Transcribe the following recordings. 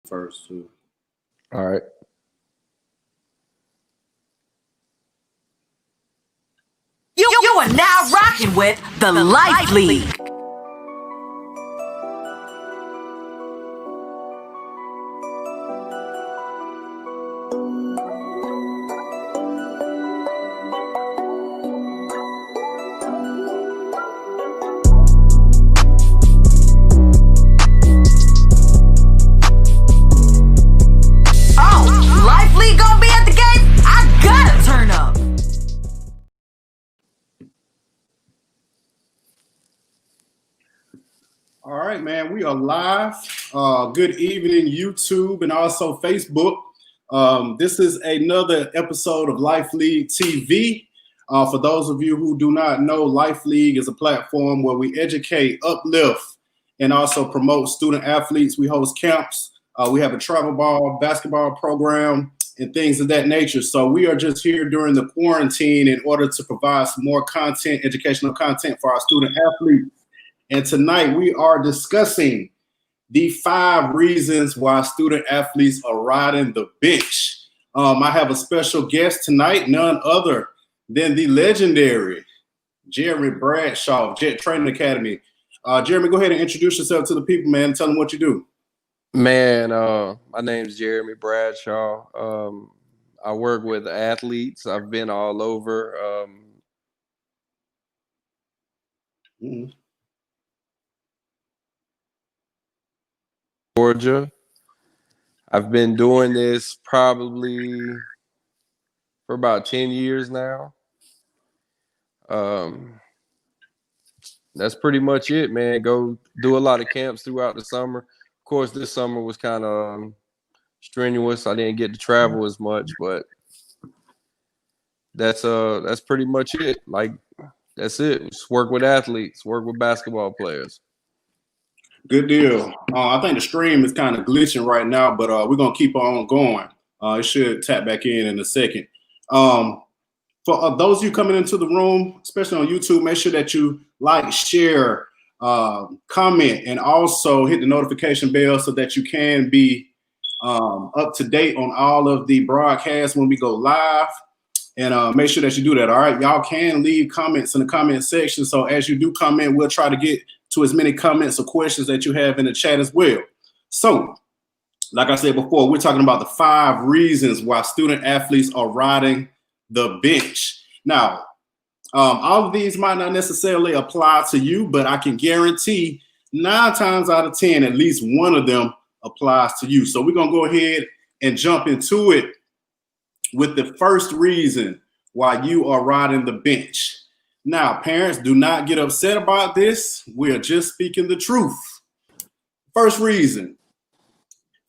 first too. All right. You are now rocking with the Life League. Oh, Life League gonna be at the game? I gotta turn up. All right, man. We are live. Good evening, YouTube, and also Facebook. This is another episode of Life League TV. For those of you who do not know, Life League is a platform where we educate, uplift, and also promote student athletes. We host camps. We have a travel ball, basketball program, and things of that nature. So we are just here during the quarantine in order to provide some more content, educational content for our student athletes. And tonight we are discussing the 5 reasons why student athletes are riding the bench. I have a special guest tonight, none other than the legendary Jeremy Bradshaw, Jet Training Academy. Jeremy, go ahead and introduce yourself to the people, man. Tell them what you do. Man, my name's Jeremy Bradshaw. I work with athletes. I've been all over. Georgia. I've been doing this probably for about 10 years now. That's pretty much it, man. Go do a lot of camps throughout the summer. Of course, this summer was kind of strenuous. I didn't get to travel as much, but that's pretty much it. Like, that's it. Just work with athletes, work with basketball players. Good deal. I think the stream is kind of glitching right now, but we're going to keep on going. It should tap back in a second. For those of you coming into the room, especially on YouTube, make sure that you like, share, comment, and also hit the notification bell so that you can be up to date on all of the broadcasts when we go live. And make sure that you do that. All right. Y'all can leave comments in the comment section. So as you do comment, we'll try to get to as many comments or questions that you have in the chat as well. So, like I said before, we're talking about the 5 reasons why student athletes are riding the bench. Now, all of these might not necessarily apply to you, but I can guarantee 9 times out of 10, at least one of them applies to you. So we're going to go ahead and jump into it with the first reason why you are riding the bench. Now, parents, do not get upset about this. We are just speaking the truth. First reason,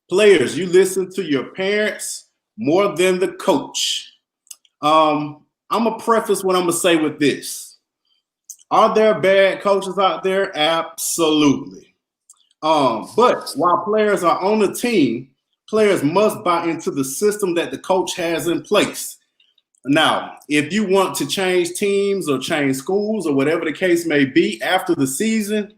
players, you listen to your parents more than the coach. I'm going to preface what I'm going to say with this. Are there bad coaches out there? Absolutely. But while players are on the team, players must buy into the system that the coach has in place. Now, if you want to change teams or change schools or whatever the case may be after the season,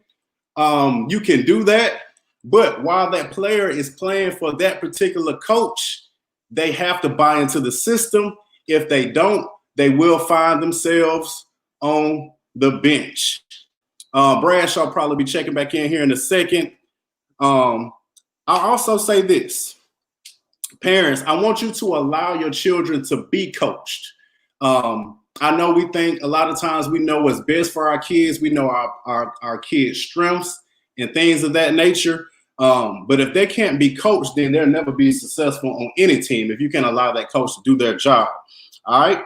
you can do that. But while that player is playing for that particular coach, they have to buy into the system. If they don't, they will find themselves on the bench. Bradshaw will probably be checking back in here in a second. I'll also say this. Parents, I want you to allow your children to be coached. I know we think a lot of times we know what's best for our kids. We know our kids' strengths and things of that nature. But if they can't be coached, then they'll never be successful on any team if you can allow that coach to do their job. All right.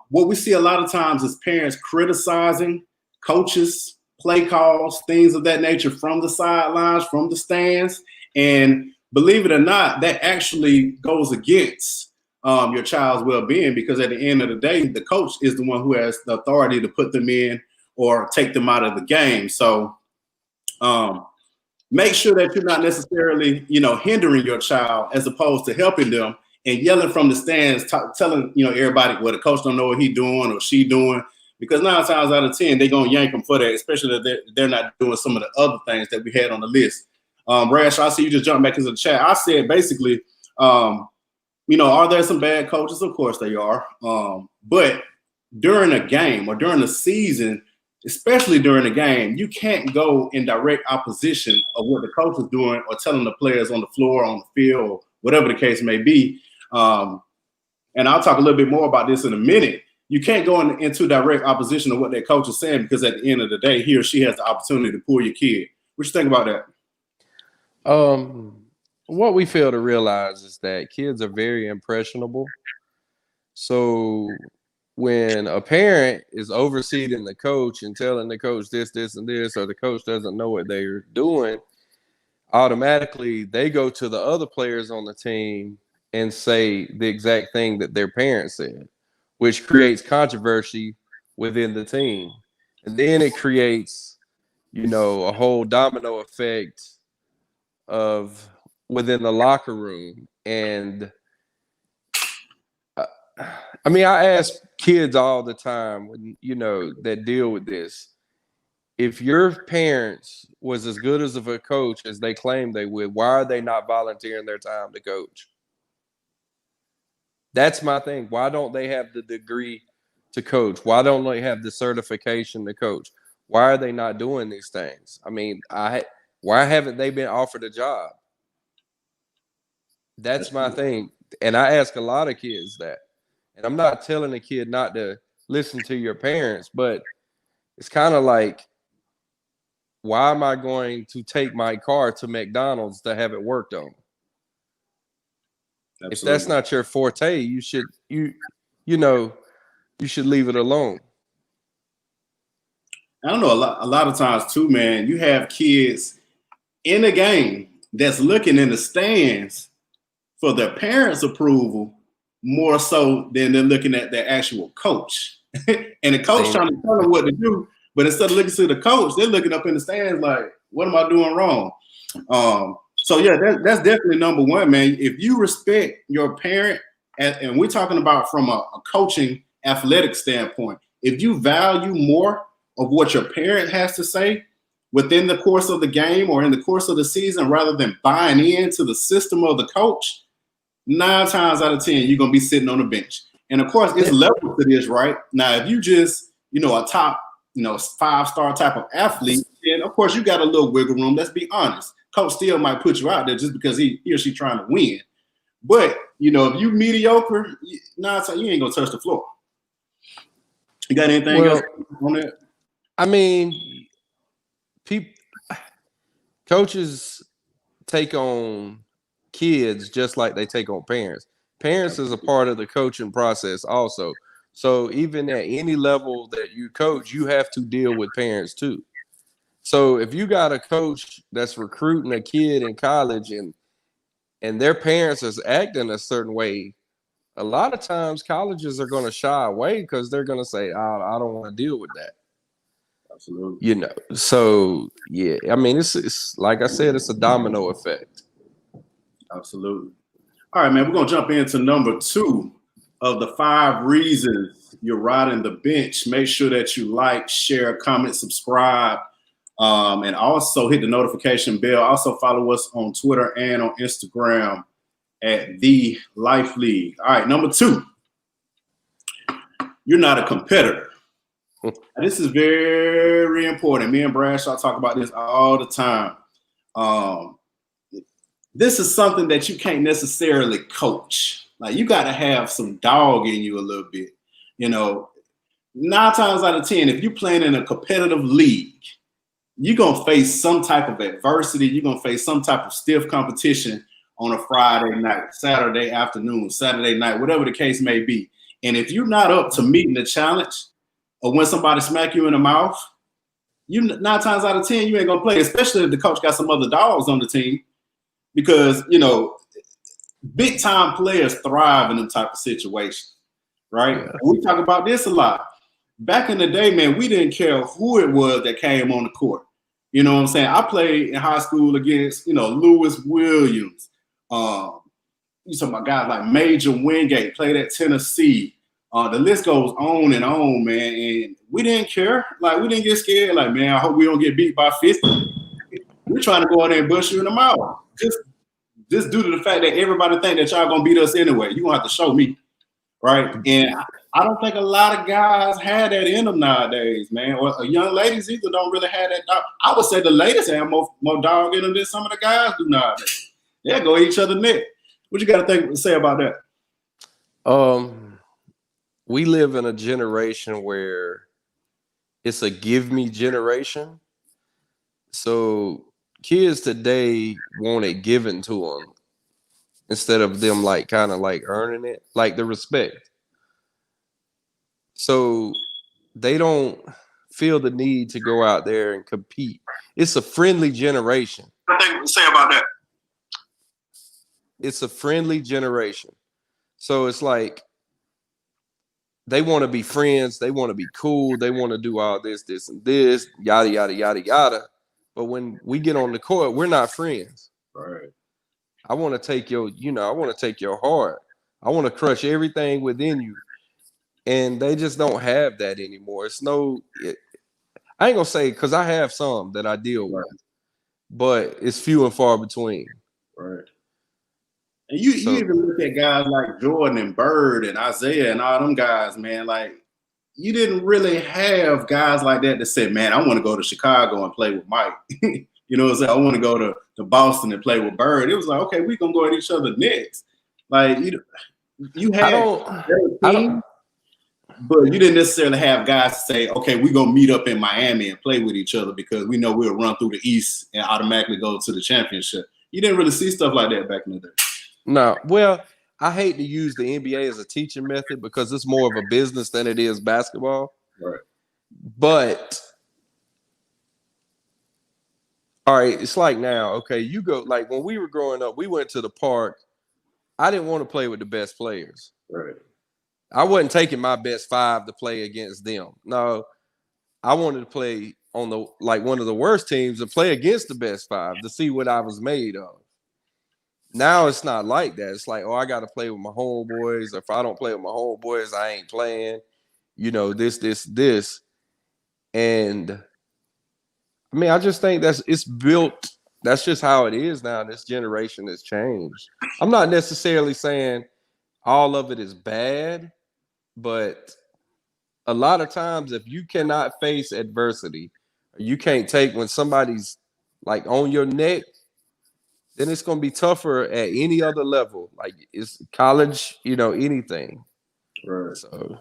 What we see a lot of times is parents criticizing coaches, play calls, things of that nature from the sidelines, from the stands. And believe it or not, that actually goes against your child's well-being, because at the end of the day, the coach is the one who has the authority to put them in or take them out of the game. So make sure that you're not necessarily, hindering your child as opposed to helping them and yelling from the stands, telling, everybody, well, the coach don't know what he doing or she doing, because 9 times out of 10, they're going to yank them for that, especially if they're not doing some of the other things that we had on the list. Bradshaw, I see you just jumped back into the chat. I said basically, are there some bad coaches? Of course they are. But during a game or during the season, especially during the game, you can't go in direct opposition of what the coach is doing or telling the players on the floor, on the field, or whatever the case may be. And I'll talk a little bit more about this in a minute. You can't go into direct opposition of what that coach is saying, because at the end of the day, he or she has the opportunity to pull your kid. What you think about that? What we fail to realize is that kids are very impressionable. So when a parent is overseeing the coach and telling the coach this, and this, or the coach doesn't know what they're doing, automatically they go to the other players on the team and say the exact thing that their parents said, which creates controversy within the team. And then it creates, a whole domino effect of within the locker room. And I ask kids all the time, that deal with this. If your parents was as good as of a coach as they claim they would, why are they not volunteering their time to coach? That's my thing. Why don't they have the degree to coach? Why don't they have the certification to coach? Why are they not doing these things? Why haven't they been offered a job? That's my thing. And I ask a lot of kids that. And I'm not telling a kid not to listen to your parents, but it's kind of like, why am I going to take my car to McDonald's to have it worked on? Absolutely. If that's not your forte, you should leave it alone. I don't know, a lot of times too, man, you have kids in a game that's looking in the stands for their parents' approval more so than they're looking at their actual coach. And the coach trying to tell them what to do, but instead of looking to the coach, they're looking up in the stands like, what am I doing wrong? So yeah, that's definitely number one, man. If you respect your parent, and we're talking about from a coaching athletic standpoint, if you value more of what your parent has to say within the course of the game or in the course of the season, rather than buying into the system of the coach, 9 times out of 10, you're going to be sitting on the bench. And of course, it's levels to this, right? Now, if you just, a top, 5-star type of athlete, then of course you got a little wiggle room. Let's be honest. Coach still might put you out there just because he or she trying to win. But, if you mediocre, 9 times you ain't going to touch the floor. You got anything else on that? Coaches take on kids just like they take on parents. Parents is a part of the coaching process also. So even at any level that you coach, you have to deal with parents too. So if you got a coach that's recruiting a kid in college and their parents is acting a certain way, a lot of times colleges are going to shy away because they're going to say, I don't want to deal with that. Absolutely. So yeah, it's like I said, it's a domino effect. Absolutely. All right, man, we're going to jump into number 2 of the 5 reasons you're riding the bench. Make sure that you like, share, comment, subscribe, and also hit the notification bell. Also follow us on Twitter and on Instagram at The Life League. All right, number 2, you're not a competitor. This is very important. Me and Bradshaw talk about this all the time. This is something that you can't necessarily coach. Like, you got to have some dog in you a little bit. 9 times out of 10, if you're playing in a competitive league, you're going to face some type of adversity. You're going to face some type of stiff competition on a Friday night, Saturday afternoon, Saturday night, whatever the case may be. And if you're not up to meeting the challenge, or when somebody smack you in the mouth, 9 times out of 10, you ain't going to play, especially if the coach got some other dogs on the team. Because, big-time players thrive in them type of situations, right? Yeah. We talk about this a lot. Back in the day, man, we didn't care who it was that came on the court. You know what I'm saying? I played in high school against, Lewis Williams. You talking about guys like Major Wingate, played at Tennessee. The list goes on and on, man. And we didn't care. Like, we didn't get scared. Like, man, I hope we don't get beat by 50. we're trying to go in there and bust you in the mouth. Just due to the fact that everybody think that y'all gonna beat us anyway. You're gonna have to show me. Right. And I don't think a lot of guys had that in them nowadays, man. Or young ladies either don't really have that dog. I would say the ladies have more dog in them than some of the guys do nowadays. They'll go each other neck. What you got to say about that? We live in a generation where it's a give me generation. So kids today want it given to them instead of them like kind of like earning it, like the respect. So they don't feel the need to go out there and compete. It's a friendly generation. What thing to say about that? It's a friendly generation. So it's like they want to be friends. They want to be cool. They want to do all this, this, and this, yada, yada, yada, yada. But when we get on the court, we're not friends. Right. I want to take your, I want to take your heart. I want to crush everything within you. And they just don't have that anymore. I ain't gonna say, because I have some that I deal with, but it's few and far between. Right. And you even look at guys like Jordan and Bird and Isaiah and all them guys, man. Like, you didn't really have guys like that said, man, I want to go to Chicago and play with Mike. You know what I'm saying? I want to go to Boston and play with Bird. It was like, okay, we gonna go at each other next. Like, you had but you didn't necessarily have guys say, okay, we're going to meet up in Miami and play with each other because we know we'll run through the East and automatically go to the championship. You didn't really see stuff like that back in the day. No. Well, I hate to use the NBA as a teaching method because it's more of a business than it is basketball. Right. But, all right, it's like now, okay, you go, like when we were growing up, we went to the park. I didn't want to play with the best players. Right. I wasn't taking my best five to play against them. No, I wanted to play on one of the worst teams and play against the best five to see what I was made of. Now it's not like that. It's like, I got to play with my homeboys. If I don't play with my homeboys, I ain't playing. This. And I mean, I just think it's built. That's just how it is now. This generation has changed. I'm not necessarily saying all of it is bad. But a lot of times, if you cannot face adversity, you can't take when somebody's like on your neck, then it's going to be tougher at any other level. Like it's college, anything. Right. So,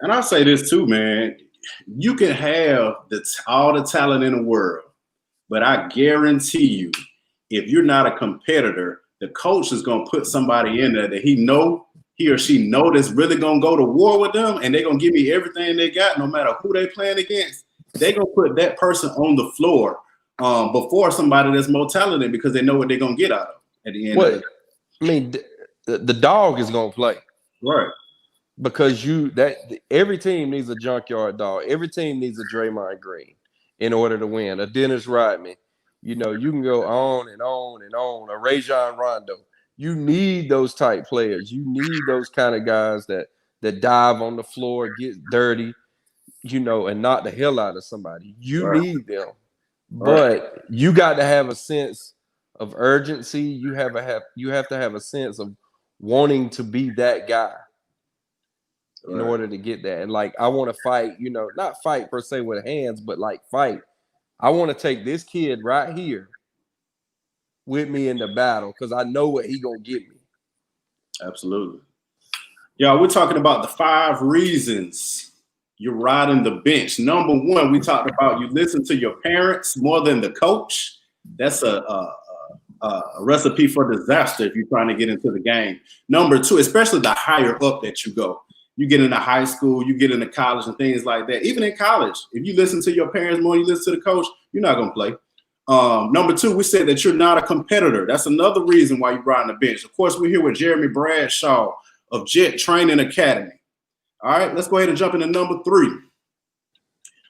and I'll say this too, man. You can have all the talent in the world, but I guarantee you, if you're not a competitor, the coach is going to put somebody in there that he or she know that's really gonna go to war with them, and they're gonna give me everything they got, no matter who they playing against. They're gonna put that person on the floor before somebody that's more talented because they know what they're gonna get out of at the end. Of I mean, the dog is gonna play, right? Because every team needs a junkyard dog. Every team needs a Draymond Green in order to win. A Dennis Rodman. You can go on and on and on. A Rajon Rondo. You need those type players. You need those kind of guys that dive on the floor, get dirty, and knock the hell out of somebody. You need them. But you got to have a sense of urgency. You have to have a sense of wanting to be that guy in order to get that. And like, I want to fight, not fight per se with hands, but like fight. I want to take this kid right here with me in the battle because I know what he gonna give me. Absolutely. Y'all, we're talking about the 5 reasons you're riding the bench. Number 1, we talked about you listen to your parents more than the coach. That's a recipe for disaster if you're trying to get into the game. Number 2, especially the higher up that you go. You get into high school, you get into college and things like that. Even in college, if you listen to your parents more than you listen to the coach, you're not gonna play. Number 2, we said that you're not a competitor. That's another reason why you're riding the bench. Of course, we're here with Jeremy Bradshaw of Jet Training Academy. All right, let's go ahead and jump into number 3.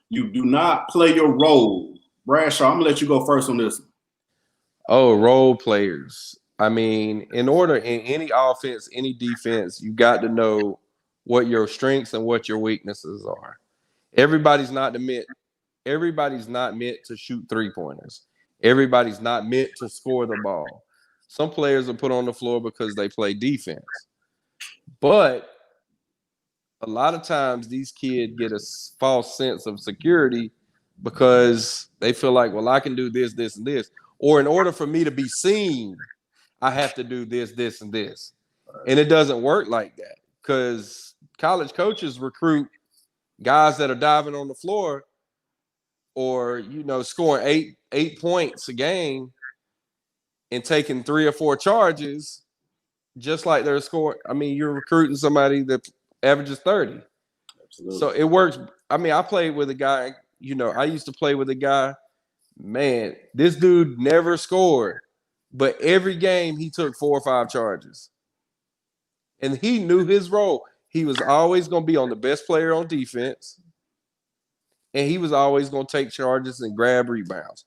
You do not play your role. Bradshaw, I'm gonna let you go first on this one. Oh, role players. I mean, in any offense, any defense, you got to know what your strengths and what your weaknesses are. Everybody's not meant to shoot 3-pointers. Everybody's not meant to score the ball. Some players are put on the floor because they play defense. But a lot of times these kids get a false sense of security because they feel like, well, I can do this, this, and this. Or in order for me to be seen, I have to do this, this, and this. And it doesn't work like that because college coaches recruit guys that are diving on the floor or, scoring eight points a game and taking 3 or 4 charges just like they're scoring. I mean, you're recruiting somebody that averages 30. Absolutely. So it works. I mean, I played with a guy, I used to play with a guy, man, this dude never scored, but every game he took 4 or 5 charges. And he knew his role. He was always going to be on the best player on defense. And he was always going to take charges and grab rebounds.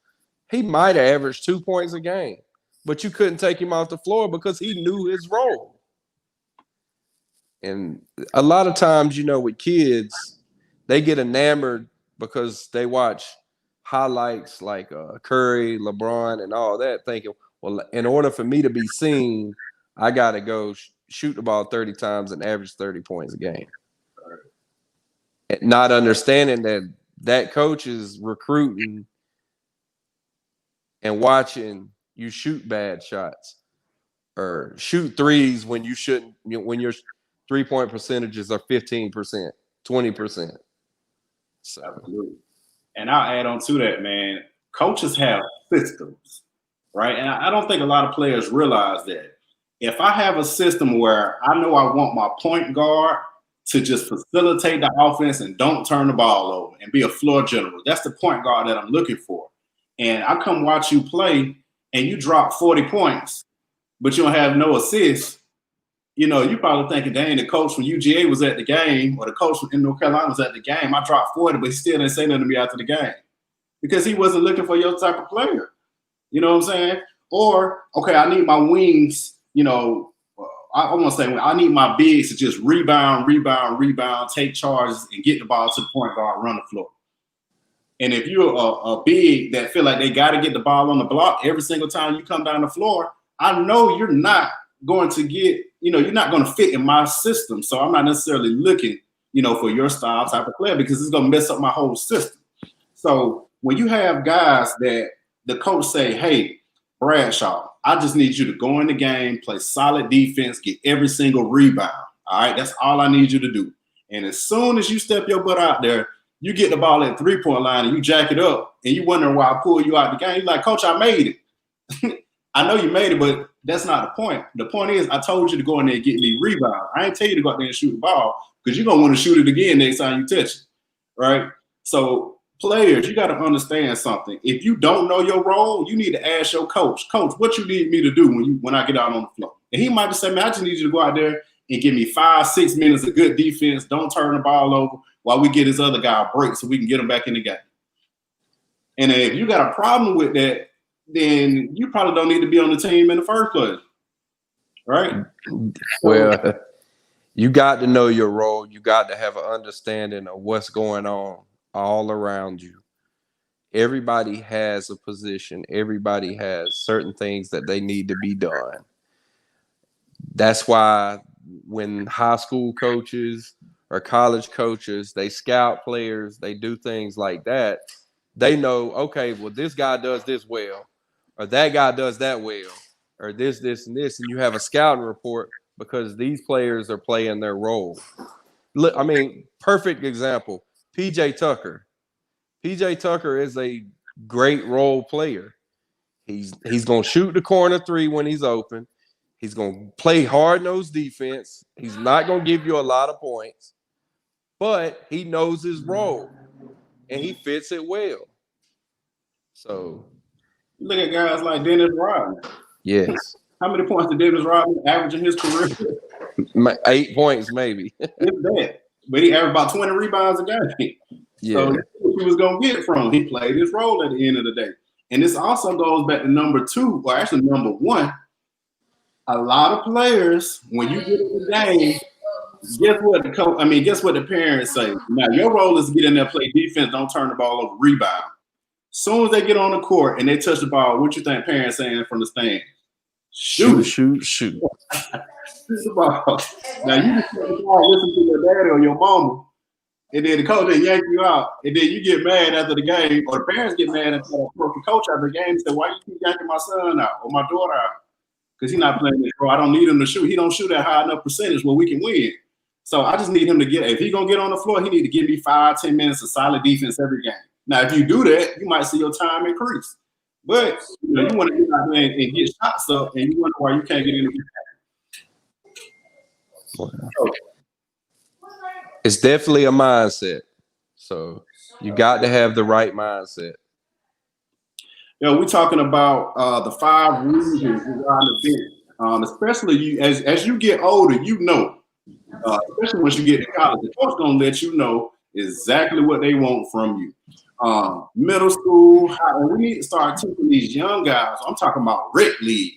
He might have averaged 2 points a game, but you couldn't take him off the floor because he knew his role. And a lot of times, with kids, they get enamored because they watch highlights like Curry, LeBron, and all that, thinking, well, in order for me to be seen, I got to go shoot the ball 30 times and average 30 points a game. And not understanding that coach is recruiting and watching you shoot bad shots or shoot threes when you shouldn't, when your 3-point percentages are 15%, 20%. So. Absolutely. And I'll add on to that, man. Coaches have systems, right? And I don't think a lot of players realize that. If I have a system where I know I want my point guard to just facilitate the offense and don't turn the ball over and be a floor general, that's the point guard that I'm looking for. And I come watch you play and you drop 40 points, but you don't have no assists, you probably thinking, dang, the coach from UGA was at the game or the coach from North Carolina was at the game. I dropped 40, but he still didn't say nothing to me after the game because he wasn't looking for your type of player. You know what I'm saying? Or, okay, I need my wings, I want to say I need my bigs to just rebound, take charges, and get the ball to the point guard, run the floor. And if you're a big that feel like they got to get the ball on the block every single time you come down the floor, I know you're not going to get, you're not going to fit in my system. So I'm not necessarily looking, for your style type of player because it's going to mess up my whole system. So when you have guys that the coach say, hey, Bradshaw, I just need you to go in the game, play solid defense, get every single rebound. All right, that's all I need you to do. And as soon as you step your butt out there, you get the ball at 3-point line and you jack it up and you wondering why I pull you out the game. You're like, Coach, I made it. I know you made it, but that's not the point. The point is I told you to go in there and get me rebound. I ain't tell you to go out there and shoot the ball because you're going to want to shoot it again next time you touch it, right? So players, you got to understand something. If you don't know your role, you need to ask your coach, what you need me to do when I get out on the floor? And he might just say, man, I just need you to go out there and give me 5-6 minutes of good defense. Don't turn the ball over while we get this other guy a break so we can get him back in the game. And if you got a problem with that, then you probably don't need to be on the team in the first place, right? Well, you got to know your role. You got to have an understanding of what's going on all around you. Everybody has a position. Everybody has certain things that they need to be done. That's why when high school coaches or college coaches, they scout players, they do things like that, they know, okay, well, this guy does this well, or that guy does that well, or this, and this, and you have a scouting report because these players are playing their role. Look, I mean, perfect example, PJ Tucker. PJ Tucker is a great role player. He's going to shoot the corner 3 when he's open. He's going to play hard-nosed defense. He's not going to give you a lot of points, but he knows his role, and he fits it well. So look at guys like Dennis Rodman. Yes. How many points did Dennis Rodman average in his career? 8 points, maybe. It's that. But he averaged about 20 rebounds a game. Yeah. So what he was going to get from him. He played his role at the end of the day. And this also goes back to number 2, or actually number 1. A lot of players, when you get in the game, guess what the parents say? Now, your role is to get in there, play defense, don't turn the ball over, rebound. Soon as they get on the court and they touch the ball, what you think parents saying from the stand? Shoot. Shoot the ball. Now you just touch the ball, listen to your daddy or your mama, and then the coach will yank you out, and then you get mad after the game, or the parents get mad after the coach after the game and say, "Why you keep yanking my son out or my daughter out? Because he's not playing this role. I don't need him to shoot. He don't shoot at high enough percentage where we can win. So I just need him to if he's gonna get on the floor, he need to give me 5-10 minutes of solid defense every game. Now, if you do that, you might see your time increase. But you want to get out there and get shots up, and you wonder why you can't get in the game. It's definitely a mindset. So you got to have the right mindset. We're talking about the 5 reasons around the bench. Especially as you get older, especially once you get to college, the coach gonna let you know exactly what they want from you. Middle school, we need to start teaching these young guys. I'm talking about rec league.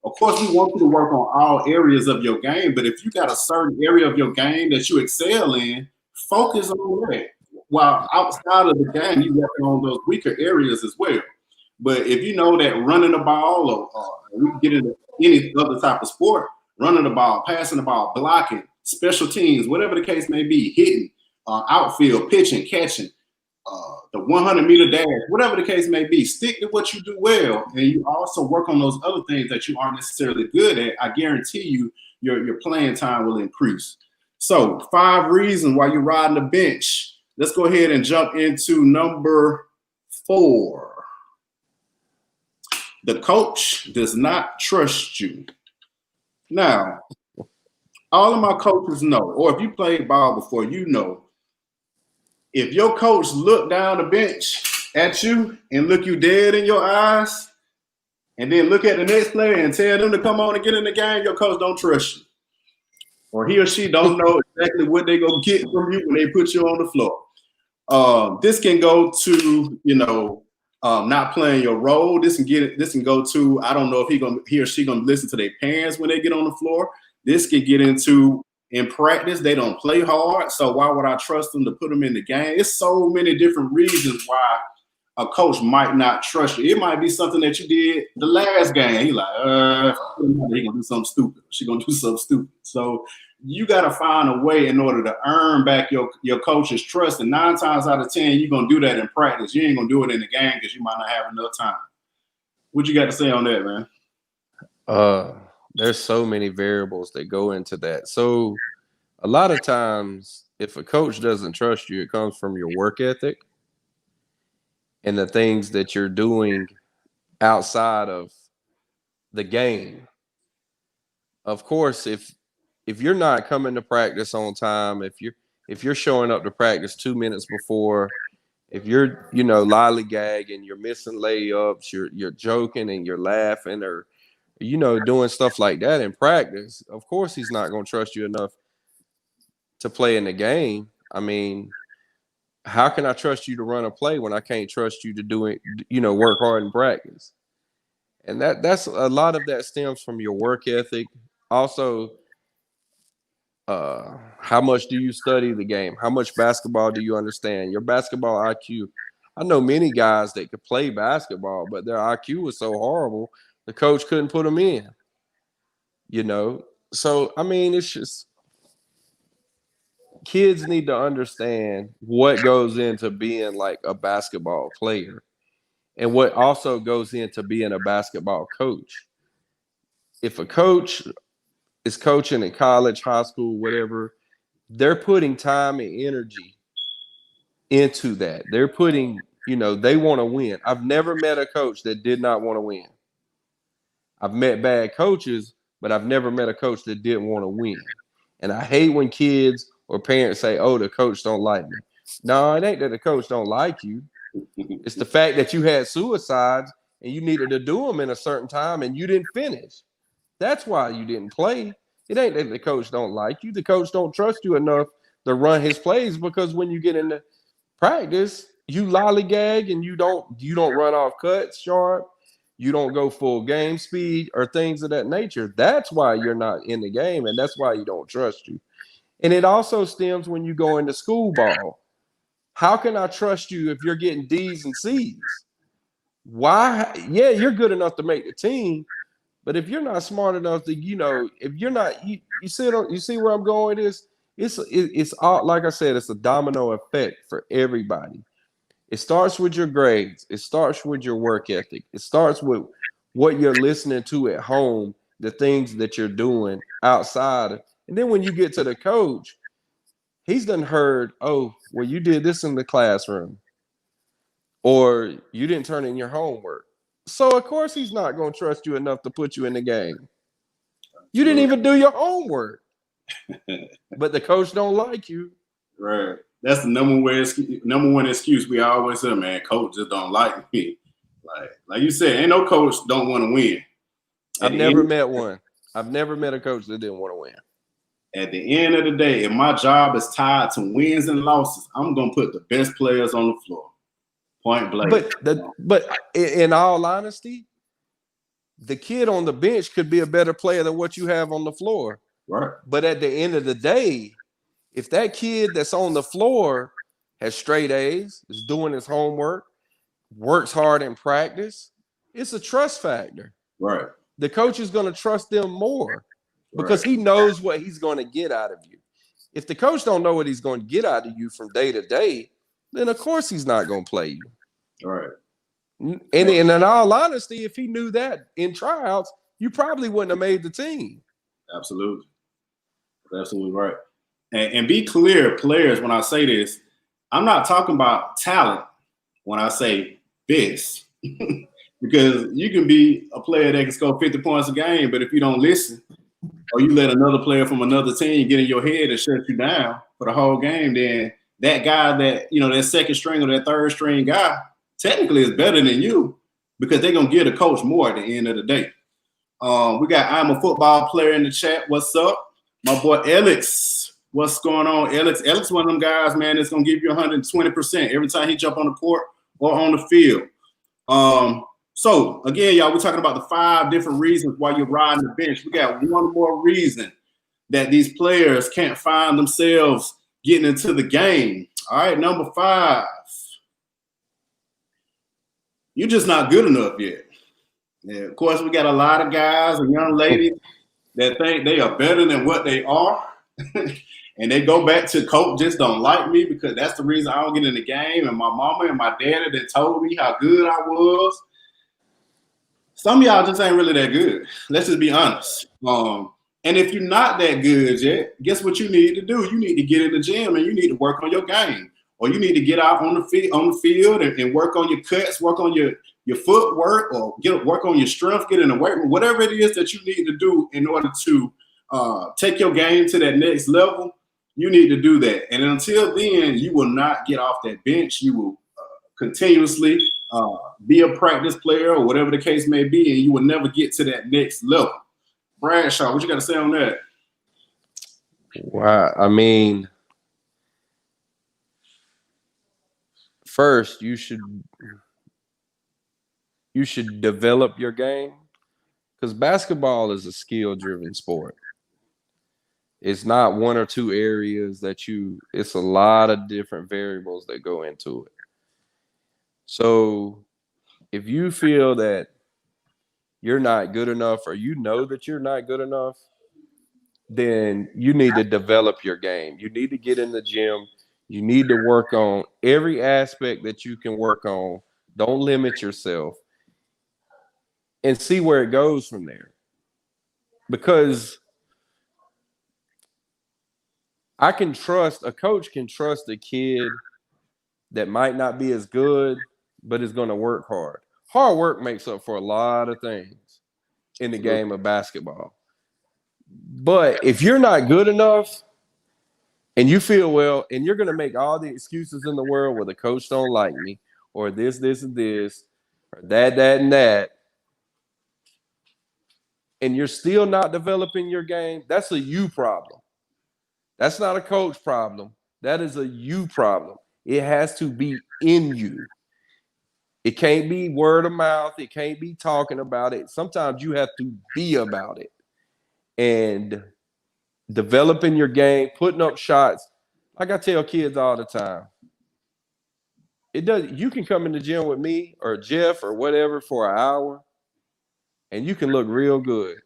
Of course, we want you to work on all areas of your game, but if you got a certain area of your game that you excel in, focus on that. While outside of the game, you work on those weaker areas as well. But if you know that running the ball, or we can get into any other type of sport, running the ball, passing the ball, blocking, special teams, whatever the case may be, hitting, outfield, pitching, catching, the 100-meter dash, whatever the case may be, stick to what you do well, and you also work on those other things that you aren't necessarily good at. I guarantee you, your playing time will increase. So 5 reasons why you're riding the bench. Let's go ahead and jump into number 4. The coach does not trust you. Now, all of my coaches know, or if you played ball before, if your coach look down the bench at you and look you dead in your eyes, and then look at the next player and tell them to come on and get in the game, your coach don't trust you. Or he or she don't know exactly what they're going to get from you when they put you on the floor. This can go to, not playing your role. This can go to, I don't know if he or she gonna listen to their parents when they get on the floor. This can get into, in practice, they don't play hard. So why would I trust them to put them in the game? It's so many different reasons why a coach might not trust you. It might be something that you did the last game. He like, he gonna do something stupid. She gonna do something stupid. So you got to find a way in order to earn back your coach's trust. And 9 times out of 10, you're going to do that in practice. You ain't going to do it in the game because you might not have enough time. What you got to say on that, man? There's so many variables that go into that. So a lot of times, if a coach doesn't trust you, it comes from your work ethic and the things that you're doing outside of the game. Of course, if you're not coming to practice on time, if you're showing up to practice 2 minutes before, if you're lollygagging, you're missing layups, you're joking and you're laughing, or doing stuff like that in practice, of course he's not going to trust you enough to play in the game. I mean, how can I trust you to run a play when I can't trust you to do it, work hard in practice? And that's a lot of that stems from your work ethic. Also, how much do you study the game? How much basketball do you understand? Your basketball IQ. I know many guys that could play basketball, but their IQ was so horrible, the coach couldn't put them in. So I mean, it's just kids need to understand what goes into being like a basketball player and what also goes into being a basketball coach. If a coach is coaching in college, high school, whatever, they're putting time and energy into that. They're putting, they want to win. I've never met a coach that did not want to win. I've met bad coaches, but I've never met a coach that didn't want to win. And I hate when kids or parents say, oh, the coach don't like me. No, it ain't that the coach don't like you. It's the fact that you had suicides and you needed to do them in a certain time and you didn't finish. That's why you didn't play. It ain't that the coach don't like you. The coach don't trust you enough to run his plays, because when you get into practice, you lollygag and you don't run off cuts sharp. You don't go full game speed or things of that nature. That's why you're not in the game, and that's why you don't trust you. And it also stems when you go into school ball. How can I trust you if you're getting D's and C's? Why? Yeah, you're good enough to make the team, but if you're not smart enough to, if you're not, you see where I'm going with this? It's all, like I said, it's a domino effect for everybody. It starts with your grades. It starts with your work ethic. It starts with what you're listening to at home, the things that you're doing outside. And then when you get to the coach, he's done heard, oh, well, you did this in the classroom, or you didn't turn in your homework. So, of course, he's not going to trust you enough to put you in the game. You didn't even do your homework. But the coach don't like you. Right. That's the number one excuse we always say, man, coach just don't like me. Like you said, ain't no coach don't want to win. I've never met one. I've never met a coach that didn't want to win. At the end of the day, if my job is tied to wins and losses, I'm going to put the best players on the floor. Point blank. But in all honesty, the kid on the bench could be a better player than what you have on the floor. Right. But at the end of the day, if that kid that's on the floor has straight A's, is doing his homework, works hard in practice, it's a trust factor. Right. The coach is going to trust them more because he knows what he's going to get out of you. If the coach don't know what he's going to get out of you from day to day, then of course he's not going to play you. Right. And in all honesty, if he knew that in tryouts, you probably wouldn't have made the team. Absolutely. Absolutely right. And be clear, players, when I say this, I'm not talking about talent when I say this. Because you can be a player that can score 50 points a game, but if you don't listen, or you let another player from another team get in your head and shut you down for the whole game, then that guy that, that second string or that third string guy technically is better than you because they're going to give the coach more at the end of the day. We got I'm a football player in the chat. What's up? My boy Alex. What's going on, Alex? Alex one of them guys, man, that's going to give you 120% every time he jump on the court or on the field. So, again, y'all, we're talking about the 5 different reasons why you're riding the bench. We got one more reason that these players can't find themselves getting into the game. All right, number 5. You're just not good enough yet. Yeah, of course, we got a lot of guys and young ladies that think they are better than what they are. And they go back to coach just don't like me because that's the reason I don't get in the game. And my mama and my daddy that told me how good I was. Some of y'all just ain't really that good. Let's just be honest. And if you're not that good yet, guess what you need to do? You need to get in the gym and you need to work on your game. Or you need to get out on the field and work on your cuts, work on your footwork, or work on your strength, get in the weight room, whatever it is that you need to do in order to take your game to that next level. You need to do that. And until then, you will not get off that bench. You will continuously be a practice player or whatever the case may be, and you will never get to that next level. Bradshaw, what you got to say on that? Wow. I mean, first, you should develop your game because basketball is a skill-driven sport. It's not one or two areas it's a lot of different variables that go into it. So if you feel that you're not good enough or you know that you're not good enough, then you need to develop your game. You need to get in the gym. You need to work on every aspect that you can work on. Don't limit yourself and see where it goes from there. Because a coach can trust a kid that might not be as good, but is going to work hard. Hard work makes up for a lot of things in the game of basketball. But if you're not good enough and you feel, well, and you're going to make all the excuses in the world where the coach don't like me or this, and this, or that, and that, and you're still not developing your game, that's a you problem. That's not a coach problem. That is a you problem. It has to be in you. It can't be word of mouth. It can't be talking about it. Sometimes you have to be about it. And developing your game, putting up shots. Like I tell kids all the time, It does. You can come in the gym with me or Jeff or whatever for an hour, and you can look real good.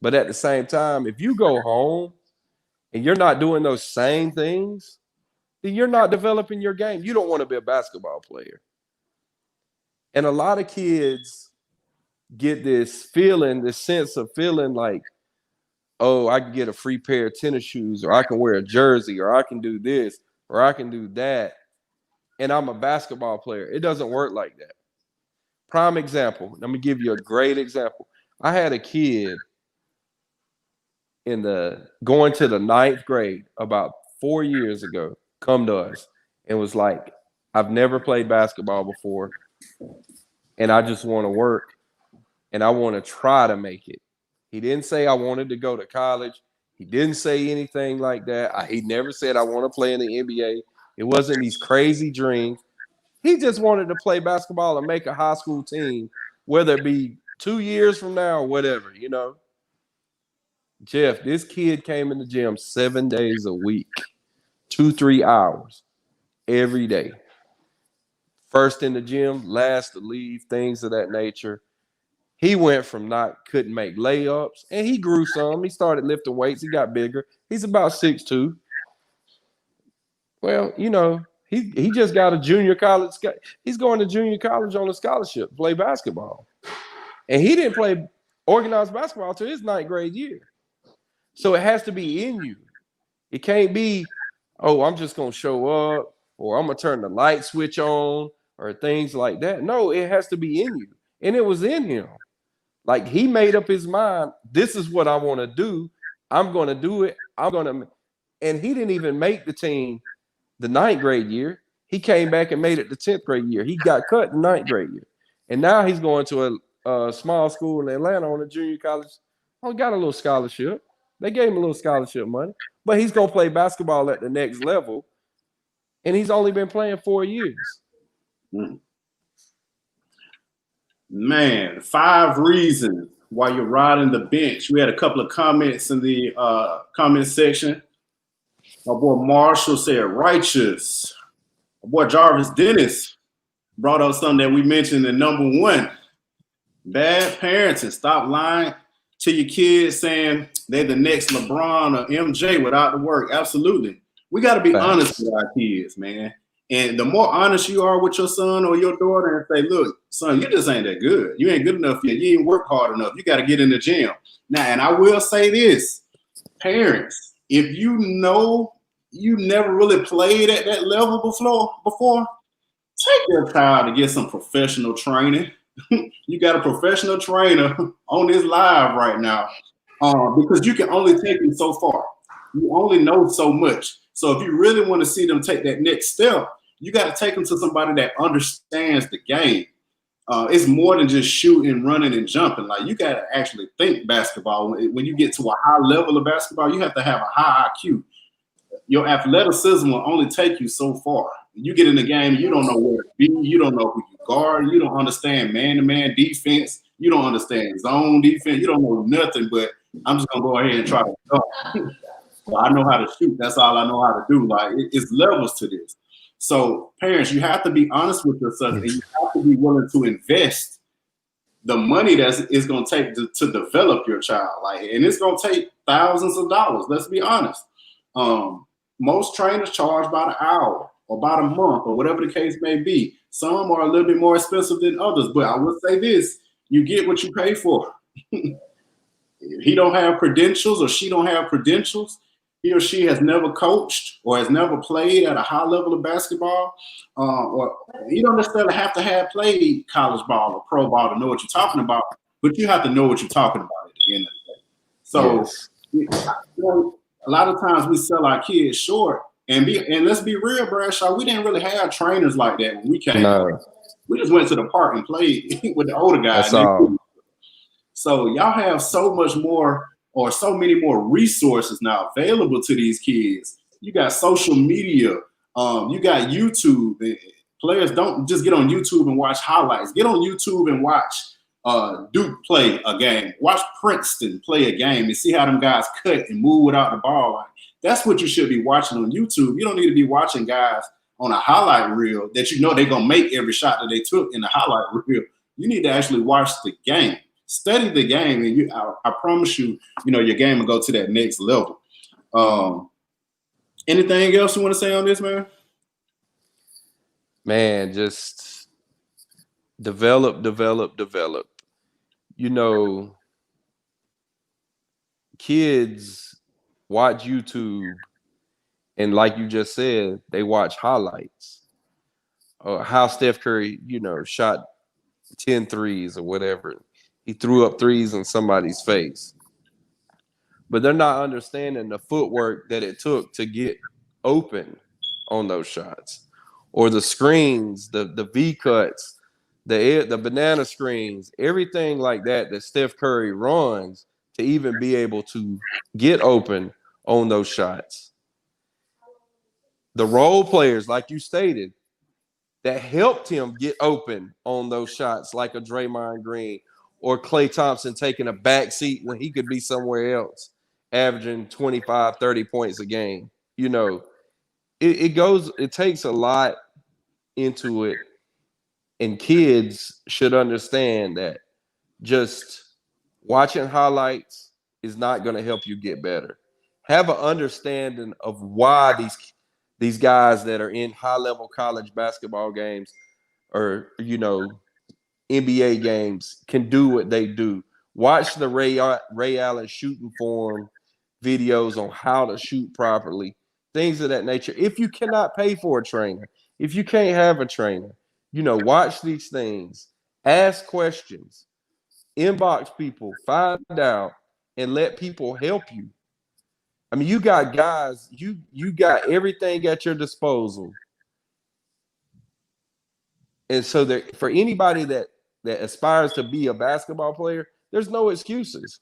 But at the same time, if you go home and you're not doing those same things, then you're not developing your game. You don't want to be a basketball player. And a lot of kids get this feeling, this sense of feeling like, oh, I can get a free pair of tennis shoes, or I can wear a jersey, or I can do this, or I can do that, and I'm a basketball player. It doesn't work like that. Prime example. Let me give you a great example. I had a kid going to the 9th grade about 4 years ago come to us and was like, I've never played basketball before, and I just want to work, and I want to try to make it. He didn't say I wanted to go to college. He didn't say anything like that. He never said I want to play in the NBA. It wasn't these crazy dreams. He just wanted to play basketball and make a high school team, whether it be 2 years from now or whatever, you know. Jeff, this kid came in the gym 7 days a week, 2-3 hours every day. First in the gym, last to leave, things of that nature. He went from couldn't make layups, and he grew some. He started lifting weights. He got bigger. He's about 6'2". Well, you know, he just got a junior college. He's going to junior college on a scholarship to play basketball. And he didn't play organized basketball until his 9th grade year. So it has to be in you. It can't be, oh, I'm just going to show up, or I'm going to turn the light switch on, or things like that. No, it has to be in you. And it was in him. Like, he made up his mind, this is what I want to do. I'm going to do it. And he didn't even make the team the 9th grade year. He came back and made it the 10th grade year. He got cut in 9th grade year. And now he's going to a small school in Atlanta on a junior college. Oh, got a little scholarship. They gave him a little scholarship money. But he's going to play basketball at the next level. And he's only been playing 4 years. Man, 5 reasons why you're riding the bench. We had a couple of comments in the comment section. My boy Marshall said righteous. My boy Jarvis Dennis brought up something that we mentioned in number 1. Bad parenting. Stop lying to your kids saying they're the next LeBron or MJ without the work. Absolutely. We got to be honest with our kids, man. And the more honest you are with your son or your daughter and say, look, son, you just ain't that good. You ain't good enough yet. You ain't work hard enough. You got to get in the gym. Now, and I will say this, parents, if you know you never really played at that level before, take your child to get some professional training. You got a professional trainer on this live right now because you can only take them so far. You only know so much. So if you really want to see them take that next step, you got to take them to somebody that understands the game. It's more than just shooting, running, and jumping. Like, you got to actually think basketball. When you get to a high level of basketball, you have to have a high IQ. Your athleticism will only take you so far. You get in the game, you don't know where to be. You don't know who you guard. You don't understand man-to-man defense. You don't understand zone defense. You don't know nothing, but I'm just going to go ahead and try to go. So I know how to shoot. That's all I know how to do. Like, it's levels to this. So parents, you have to be honest with yourself, and you have to be willing to invest the money that it's going to take to develop your child. Like, and it's going to take thousands of dollars. Let's be honest. Most trainers charge by the hour or by the month or whatever the case may be. Some are a little bit more expensive than others, but I would say this: you get what you pay for. If he don't have credentials or she don't have credentials, he or she has never coached or has never played at a high level of basketball, or you don't necessarily have to have played college ball or pro ball to know what you're talking about, but you have to know what you're talking about at the end of the day. So yes. A lot of times we sell our kids short, and let's be real, Bradshaw, we didn't really have trainers like that when we came. No. We just went to the park and played with the older guys. So y'all have so much more, or so many more resources now available to these kids. You got social media, you got YouTube. Players don't just get on YouTube and watch highlights. Get on YouTube and watch Duke play a game. Watch Princeton play a game and see how them guys cut and move without the ball. That's what you should be watching on YouTube. You don't need to be watching guys on a highlight reel that you know they're gonna make every shot that they took in the highlight reel. You need to actually watch the game, study the game, and I promise you, your game will go to that next level. Anything else you want to say on this, man? Man, just develop. Kids watch YouTube, and like you just said, they watch highlights. How Steph Curry, shot 10 threes or whatever. He threw up threes in somebody's face. But they're not understanding the footwork that it took to get open on those shots. Or the screens, the V-cuts, the banana screens, everything like that Steph Curry runs to even be able to get open on those shots. The role players, like you stated, that helped him get open on those shots, like a Draymond Green or Klay Thompson taking a back seat when he could be somewhere else, averaging 25, 30 points a game. It takes a lot into it, and kids should understand that just watching highlights is not going to help you get better. Have an understanding of why these guys that are in high-level college basketball games or, NBA games can do what they do. Watch the Ray Allen shooting form videos on how to shoot properly, things of that nature. If you cannot pay for a trainer, if you can't have a trainer, watch these things, ask questions, inbox people, find out, and let people help you. I mean, you got guys, you got everything at your disposal. And so that for anybody that aspires to be a basketball player, there's no excuses.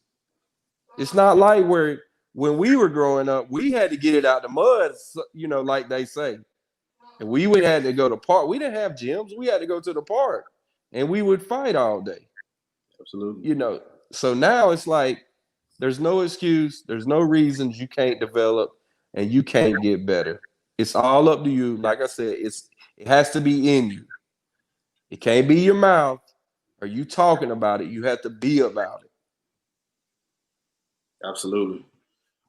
It's not like when we were growing up, we had to get it out the mud, like they say. And we would have to go to park. We didn't have gyms. We had to go to the park, and we would fight all day. Absolutely. So now it's like there's no excuse. There's no reasons you can't develop and you can't get better. It's all up to you. Like I said, it has to be in you. It can't be your mouth or you talking about it. You have to be about it. Absolutely.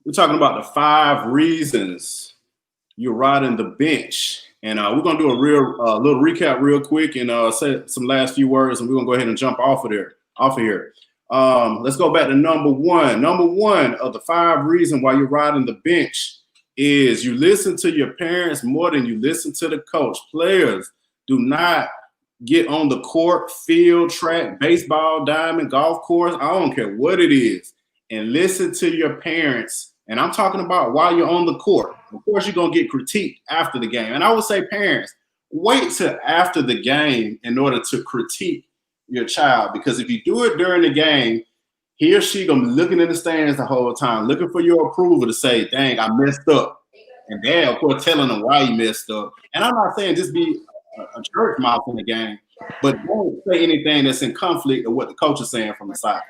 We're talking about the 5 reasons you're riding the bench. And we're going to do a little recap real quick and say some last few words, and we're going to go ahead and jump off of here. Let's go back to number 1. Number 1 of the 5 reasons why you're riding the bench is you listen to your parents more than you listen to the coach. Players, do not get on the court, field, track, baseball, diamond, golf course. I don't care what it is. And listen to your parents. And I'm talking about while you're on the court. Of course, you're going to get critiqued after the game. And I would say, parents, wait till after the game in order to critique your child. Because if you do it during the game, he or she going to be looking in the stands the whole time, looking for your approval to say, dang, I messed up. And dad, of course, telling them why you messed up. And I'm not saying just be a church mouth in the game, but don't say anything that's in conflict with what the coach is saying from the side.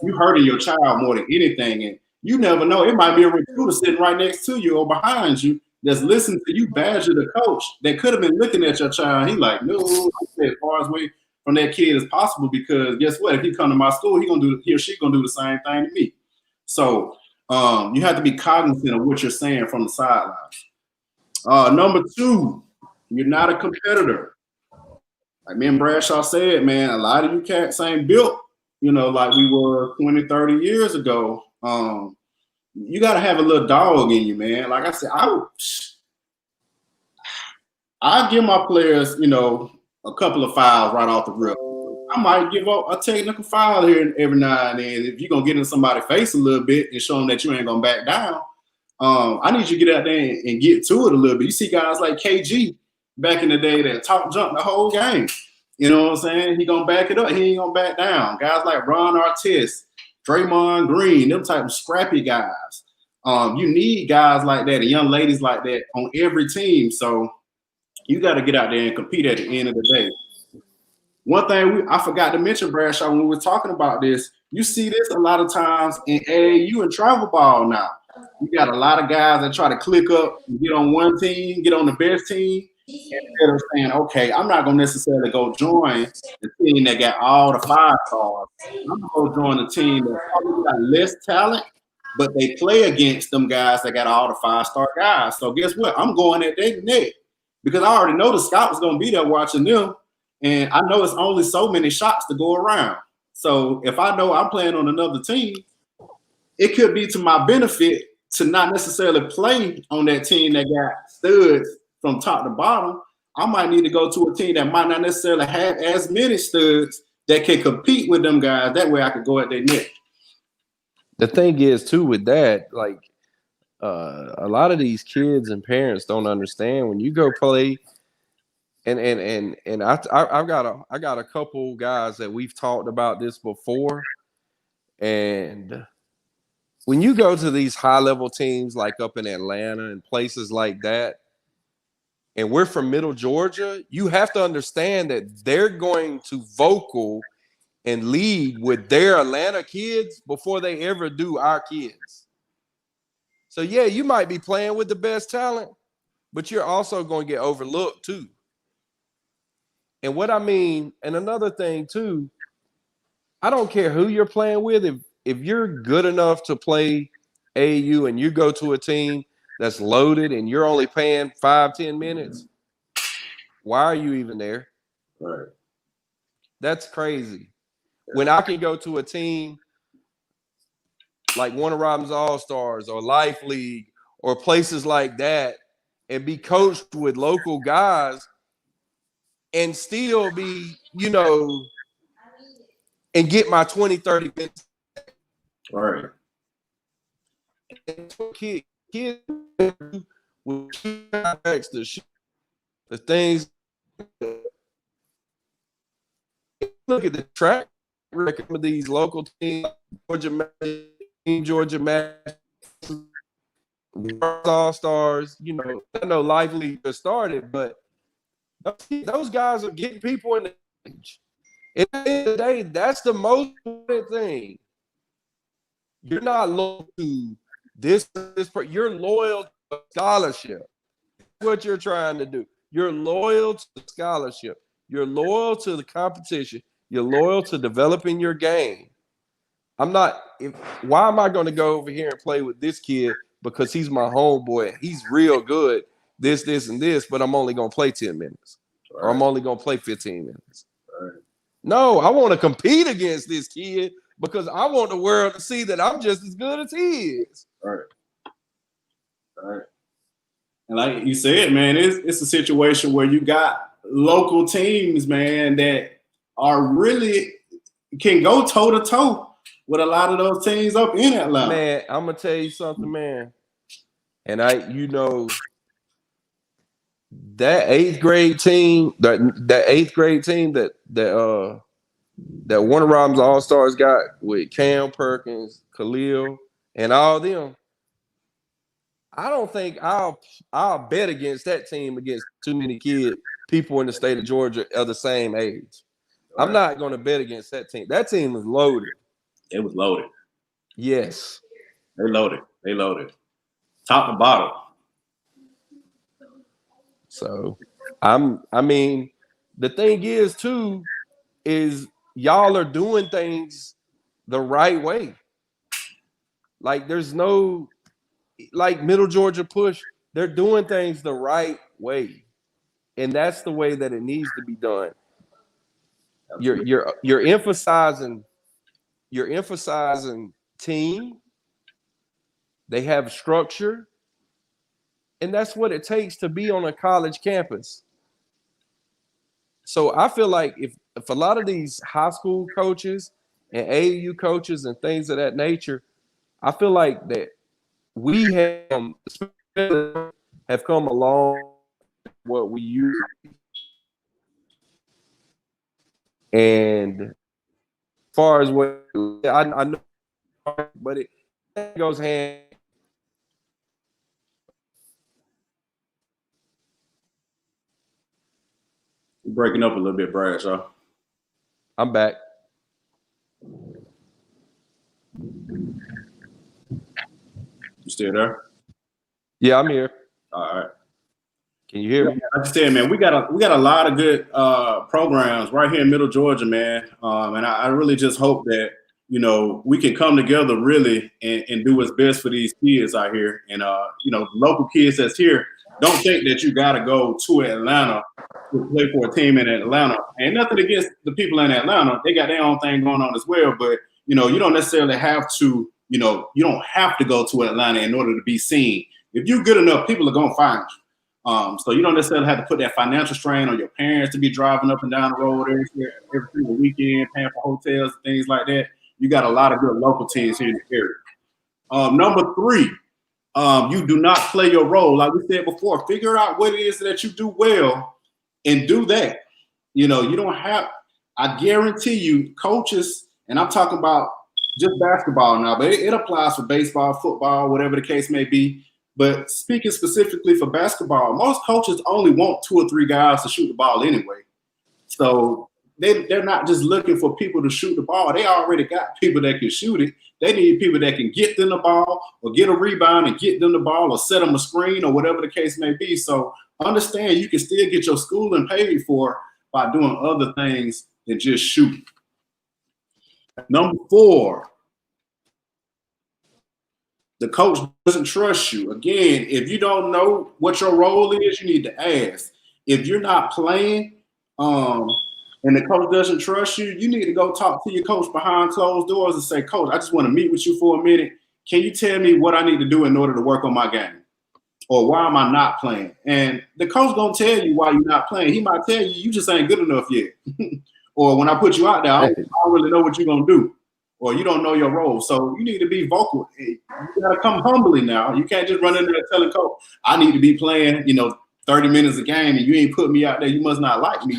You hurting your child more than anything. And you never know. It might be a recruiter sitting right next to you or behind you that's listening to you badger the coach that could have been looking at your child. He like, no, I stay as far away from that kid as possible because guess what? If he come to my school, he or she gonna do the same thing to me. So you have to be cognizant of what you're saying from the sidelines. Number 2, you're not a competitor. Like me and Bradshaw said, man, a lot of you cats ain't built, like we were 20, 30 years ago. You got to have a little dog in you, man. Like I said, I give my players, a couple of fouls right off the rip. I might give up a technical foul here every now and then. If you're going to get in somebody's face a little bit and show them that you ain't going to back down, I need you to get out there and get to it a little bit. You see guys like KG back in the day that talk jump the whole game. You know what I'm saying? He going to back it up. He ain't going to back down. Guys like Ron Artest, Draymond Green, them type of scrappy guys. You need guys like that and young ladies like that on every team. So you got to get out there and compete at the end of the day. One thing I forgot to mention, Bradshaw, when we were talking about this, you see this a lot of times in AAU and travel ball now. You got a lot of guys that try to click up and get on one team, get on the best team, Instead of saying, okay, I'm not gonna necessarily go join the team that got all the 5 stars. I'm gonna go join a team that probably got less talent, but they play against them guys that got all the 5-star guys. So guess what? I'm going at their neck because I already know the scout was gonna be there watching them, and I know it's only so many shots to go around. So if I know I'm playing on another team, it could be to my benefit to not necessarily play on that team that got studs from top to bottom. I might need to go to a team that might not necessarily have as many studs that can compete with them guys. That way I could go at their neck. The thing is, too, with that, like a lot of these kids and parents don't understand when you go play. And I've got a couple guys that we've talked about this before, and when you go to these high level teams like up in Atlanta and places like that, and we're from Middle Georgia, you have to understand that they're going to vocal and lead with their Atlanta kids before they ever do our kids. So yeah, you might be playing with the best talent, but you're also going to get overlooked too. And what I mean, and another thing too, I don't care who you're playing with. If you're good enough to play AU and you go to a team that's loaded and you're only paying 5-10 minutes, why are you even there? Right. That's crazy. When I can go to a team like Warner Robins All-Stars or Life League or places like that and be coached with local guys and still be, and get my 20, 30 minutes. Right. Kids with the things. Look at the track record of these local teams, Georgia Magic, All-Stars. I know Life League just started, but those guys are getting people in the age. At the end of the day, that's the most important thing. You're not loyal to this. You're loyal to scholarship. That's what you're trying to do. You're loyal to the scholarship. You're loyal to the competition. You're loyal to developing your game. Why am I going to go over here and play with this kid because he's my homeboy? He's real good. This, and this, but I'm only going to play 10 minutes. Right. Or I'm only going to play 15 minutes. Right. No, I want to compete against this kid because I want the world to see that I'm just as good as he is. Right. Right. And like you said, man, it's a situation where you got local teams, man, that are really can go toe to toe with a lot of those teams up in Atlanta. Man, I'm gonna tell you something, man. And that 8th grade team, that 8th grade team that Warner Robins All-Stars got with Cam Perkins, Khalil, and all them. I don't think I'll bet against that team against too many people in the state of Georgia of the same age. Right. I'm not going to bet against that team. That team was loaded. It was loaded. Yes. They loaded. Top to bottom. So, the thing is too, is y'all are doing things the right way. Like there's no, like Middle Georgia Push, they're doing things the right way. And that's the way that it needs to be done. You're emphasizing team. They have structure. And that's what it takes to be on a college campus. So I feel like if a lot of these high school coaches and AAU coaches and things of that nature, I feel like that we have come along what we use. And as far as what I know, but it goes hand. You're breaking up a little bit, Bradshaw. I'm back. You still there? Yeah, I'm here. All right. Can you hear me? Like I said, man, we got a lot of good programs right here in Middle Georgia, man. And I really just hope that we can come together really and do what's best for these kids out here. And local kids that's here, don't think that you got to go to Atlanta to play for a team in Atlanta. And nothing against the people in Atlanta; they got their own thing going on as well. But you don't necessarily have to. You don't have to go to Atlanta in order to be seen. If you're good enough, people are gonna find you. So you don't necessarily have to put that financial strain on your parents to be driving up and down the road every single weekend, paying for hotels and things like that. You got a lot of good local teams here in the area. Number 3, you do not play your role. Like we said before, figure out what it is that you do well and do that. You don't have, I guarantee you, coaches, and I'm talking about just basketball now, but it applies for baseball, football, whatever the case may be. But speaking specifically for basketball, most coaches only want 2 or 3 guys to shoot the ball anyway. So they're not just looking for people to shoot the ball. They already got people that can shoot it. They need people that can get them the ball or get a rebound and get them the ball or set them a screen or whatever the case may be. So understand you can still get your schooling paid for by doing other things than just shooting. Number 4. The coach doesn't trust you. Again, if you don't know what your role is, you need to ask. If you're not playing and the coach doesn't trust you, you need to go talk to your coach behind closed doors and say, Coach, I just want to meet with you for a minute. Can you tell me what I need to do in order to work on my game? Or why am I not playing? And the coach going to tell you why you're not playing. He might tell you just ain't good enough yet. Or when I put you out there, I don't really know what you're going to do. Or you don't know your role. So you need to be vocal. You got to come humbly now. You can't just run in there telling coach, I need to be playing, 30 minutes a game and you ain't put me out there. You must not like me.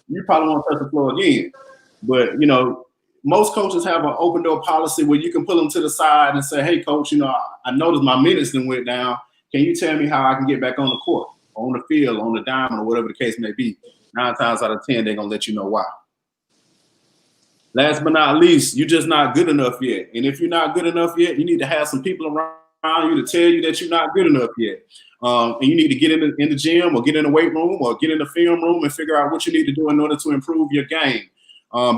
You probably won't touch the floor again. But, most coaches have an open door policy where you can pull them to the side and say, hey, coach, I noticed my minutes then went down. Can you tell me how I can get back on the court, on the field, on the diamond, or whatever the case may be? 9 times out of 10, they're going to let you know why. Last but not least, you're just not good enough yet. And if you're not good enough yet, you need to have some people around you to tell you that you're not good enough yet. And you need to get in the gym or get in the weight room or get in the film room and figure out what you need to do in order to improve your game.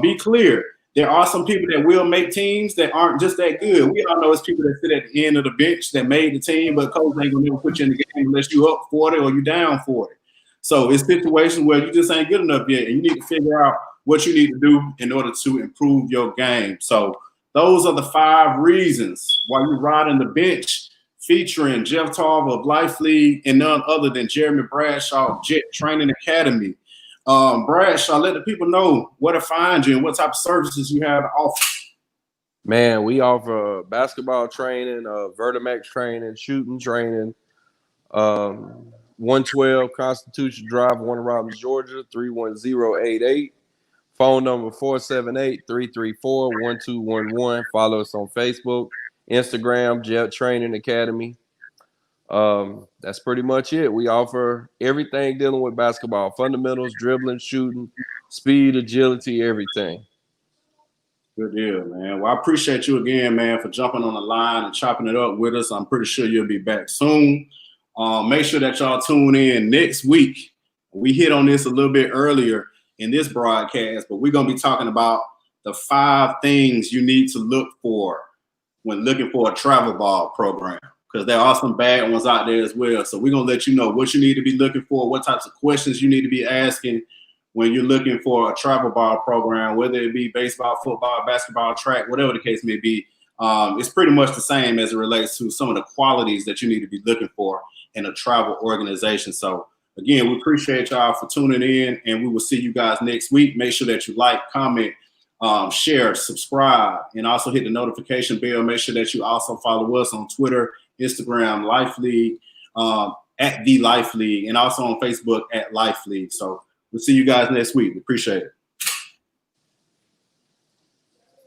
Be clear. There are some people that will make teams that aren't just that good. We all know it's people that sit at the end of the bench that made the team, but coach ain't going to never put you in the game unless you up 40 or you down 40. So it's situations where you just ain't good enough yet, and you need to figure out what you need to do in order to improve your game. So those are the 5 reasons why you're riding the bench, featuring Jeff Tarver of Life League and none other than Jeremy Bradshaw of Jet Training Academy. Bradshaw, let the people know where to find you and what type of services you have to offer. Man, we offer basketball training, Vertimax training, shooting training, 112 Constitution Drive, Warner Robins, Georgia, 31088. Phone number 478-334-1211. Follow us on Facebook, Instagram, Jet Training Academy. That's pretty much it. We offer everything dealing with basketball, fundamentals, dribbling, shooting, speed, agility, everything. Good deal, man. Well, I appreciate you again, man, for jumping on the line and chopping it up with us. I'm pretty sure you'll be back soon. Make sure that y'all tune in next week. We hit on this a little bit earlier in this broadcast, but we're going to be talking about the 5 things you need to look for when looking for a travel ball program, because there are some bad ones out there as well. So we're going to let you know what you need to be looking for, what types of questions you need to be asking when you're looking for a travel ball program, whether it be baseball, football, basketball, track, whatever the case may be. It's pretty much the same as it relates to some of the qualities that you need to be looking for in a travel organization. So again, we appreciate y'all for tuning in, and we will see you guys next week. Make sure that you like, comment, share, subscribe, and also hit the notification bell. Make sure that you also follow us on Twitter, Instagram, Life League, at The Life League, and also on Facebook at Life League. So we'll see you guys next week. We appreciate it.